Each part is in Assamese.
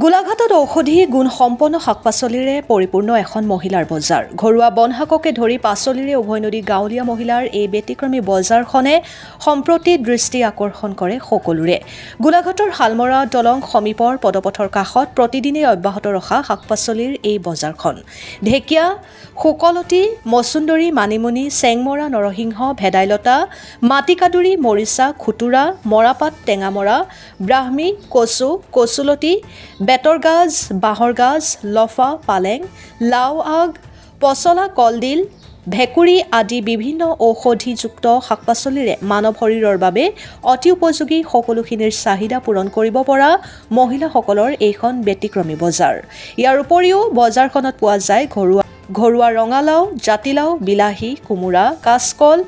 গোলাঘাটত ঔষধি গুণসম্পন্ন শাক-পাচলিৰে পৰিপূৰ্ণ এখন মহিলাৰ বজাৰ। ঘৰুৱা বনশাককে ধৰি পাচলিৰে উভৈনদী গাঁৱলীয়া মহিলাৰ এই ব্যতিক্ৰমী বজাৰখনে সম্প্ৰতি দৃষ্টি আকৰ্ষণ কৰে সকলোৰে। গোলাঘাটৰ শালমৰা দলং সমীপৰ পদপথৰ কাষত প্ৰতিদিনে অব্যাহত ৰখা শাক-পাচলিৰ এই বজাৰখন ঢেকীয়া, শুকলতি, মচুন্দৰী, মানিমুনি, চেংমৰা, নৰসিংহ, ভেদাইলতা, মাটিকাদুৰি, মৰিচা, খুতুৰা, মৰাপাত, টেঙামৰা, ব্ৰাহ্মী, কচু, কচুলতি, বেতৰ গাজ, বাঁহৰ গাজ, লফা, পালেং, লাও আগ, পচলা, কলডিল, ভেকুৰী আদি বিভিন্ন ঔষধিযুক্ত শাক-পাচলিৰে মানৱ শৰীৰৰ বাবে অতি উপযোগী সকলোখিনিৰ চাহিদা পূৰণ কৰিব পৰা মহিলাসকলৰ এইখন ব্যতিক্ৰমী বজাৰ। ইয়াৰ উপৰিও বজাৰখনত পোৱা যায় ঘৰুৱা ৰঙালাও, জাতিলাও, বিলাহী, কোমোৰা, কাচকল,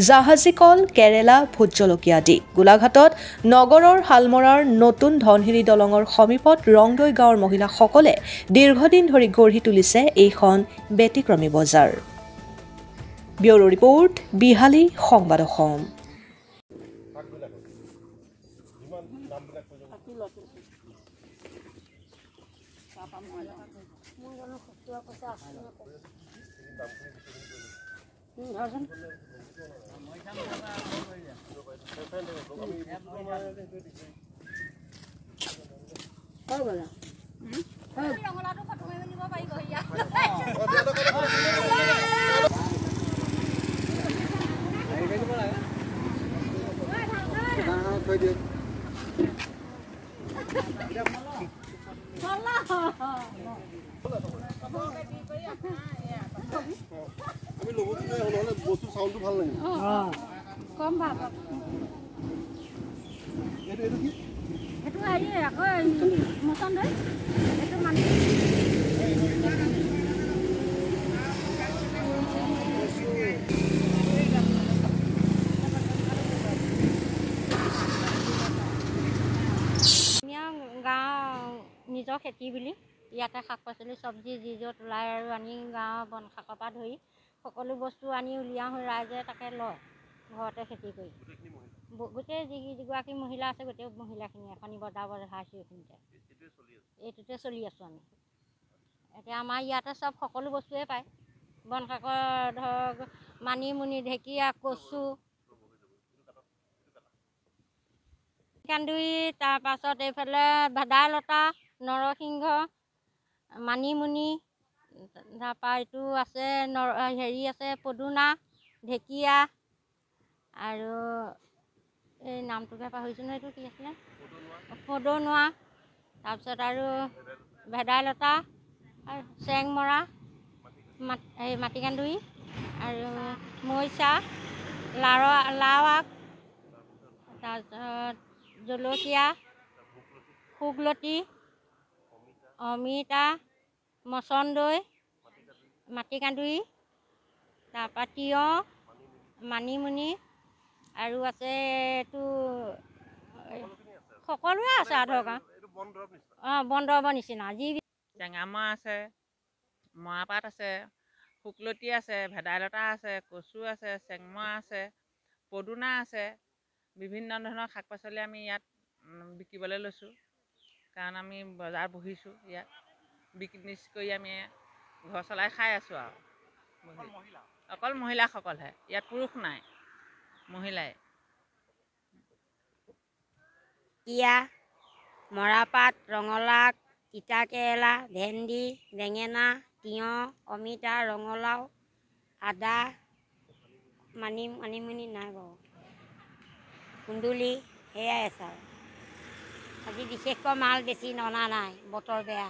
জাহাজী কল, কেৰেলা, ভোট জলকীয়া আদি। গোলাঘাটত নগৰৰ শালমৰাৰ নতুন ধনশিৰি দলঙৰ সমীপত ৰংদৈ গাঁৱৰ মহিলাসকলে দীৰ্ঘদিন ধৰি গঢ়ি তুলিছে এইখন ব্যতিক্ৰমী বজাৰ। ব্যুৰো ৰিপৰ্ট, বিহালী সংবাদ অসম। কম ভাগ এইটো হেৰি আকৌ মচন্দৈ এইটো মানে গাঁও নিজৰ খেতি বুলি ইয়াতে শাক পাচলি চব্জি যি য'ত ওলাই আৰু আনি গাঁৱৰ বন শাকৰ পৰা ধৰি সকলো বস্তু আনি উলিয়াওঁ হৈ ৰাইজে তাকে লয় ঘৰতে খেতি কৰি। গোটেই যিগৰাকী মহিলা আছে গোটেই মহিলাখিনি এখনি বজাৰ বঢ়াইছোঁ এইটোতে চলি আছোঁ আমি। এতিয়া আমাৰ ইয়াতে চব সকলো বস্তুৱে পায়। বন শাকৰ ধৰক মানিমুনি, ঢেকীয়া, কচু, কান্দুৰি, তাৰপাছত এইফালে ভেদাইলতা, নৰসিংহ, মানিমুনি, তাৰপৰা এইটো আছে হেৰি আছে পদুনা, ঢেকীয়া আৰু এই নামটোকে পাহৰিছোঁ নহয়, এইটো কি আছিলে পদনুৱা, তাৰপিছত আৰু ভেদাইলতা আৰু চেংমৰা, মাটিকান্দুৰি আৰু মৰিচা, লাও আগ, তাৰপিছত জলকীয়া, শুকলতি, অমিতা, মচন্দৈ, মাটিকান্দুৰি, তাৰপৰা তিয়ঁহ, মানিমুনি আৰু আছে এইটো সকলোৱে আছে আৰু ধৰক বন দৰৱৰ নিচিনা যি টেঙামৰা আছে, মৰাপাত আছে, শুকলতি আছে, ভেদাইলতা আছে, কচু আছে, চেংমৰা আছে, পদুনা আছে। বিভিন্ন ধৰণৰ শাক পাচলি আমি ইয়াত বিকিবলৈ লৈছোঁ কাৰণ আমি বজাৰ বহিছোঁ ইয়াত বিজনেছ কৰি আমি ঘৰ চলাই খাই আছোঁ আৰু অকল মহিলাসকলহে, ইয়াত পুৰুষ নাই, মহিলাই। ঢেকীয়া, মৰাপাত, ৰঙালাও, তিতাকেৰেলা, ভেন্দি, বেঙেনা, তিয়ঁহ, অমিতা, ৰঙালাও, আদা, মানিমুনি নাই বাৰু, কুন্দুলি সেয়াই আছে আৰু আজি বিশেষকৈ মাল বেছি ননা নাই, বতৰ বেয়া।